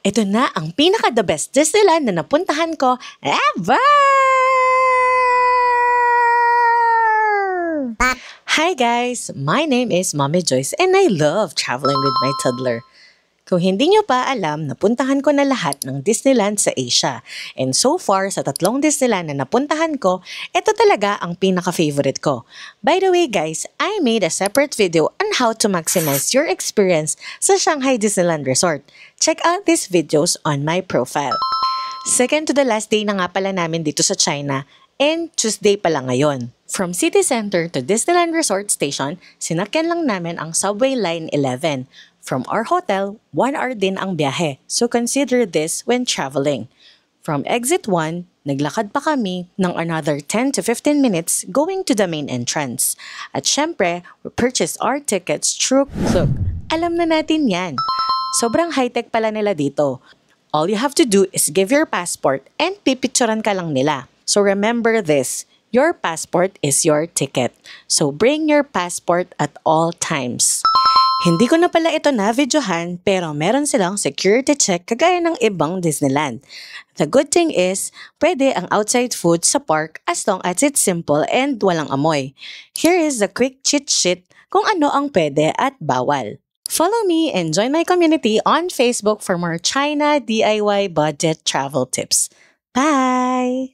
Ito na ang pinaka-the best Disneyland na napuntahan ko ever! Hi guys! My name is Mommy Joyce and I love traveling with my toddler. Kung hindi nyo pa alam, napuntahan ko na lahat ng Disneyland sa Asia. And so far, sa 3 Disneyland na napuntahan ko, ito talaga ang pinaka-favorite ko. By the way guys, I made a separate video on how to maximize your experience sa Shanghai Disneyland Resort. Check out these videos on my profile. Second to the last day na nga pala namin dito sa China, and Tuesday pala ngayon. From City Center to Disneyland Resort Station, sinakyan lang namin ang Subway Line 11. From our hotel, 1 hour din ang biyahe, so consider this when traveling. From exit 1, naglakad pa kami ng another 10 to 15 minutes going to the main entrance. At syempre, we purchased our tickets through Klook. Alam na natin yan. Sobrang high-tech pala nila dito. All you have to do is give your passport and pipicturan ka lang nila. So remember this, your passport is your ticket. So bring your passport at all times. Hindi ko na pala ito na-videohan pero meron silang security check kagaya ng ibang Disneyland. The good thing is, pwede ang outside food sa park as long as it's simple and walang amoy. Here is the quick cheat sheet kung ano ang pwede at bawal. Follow me and join my community on Facebook for more China DIY budget travel tips. Bye!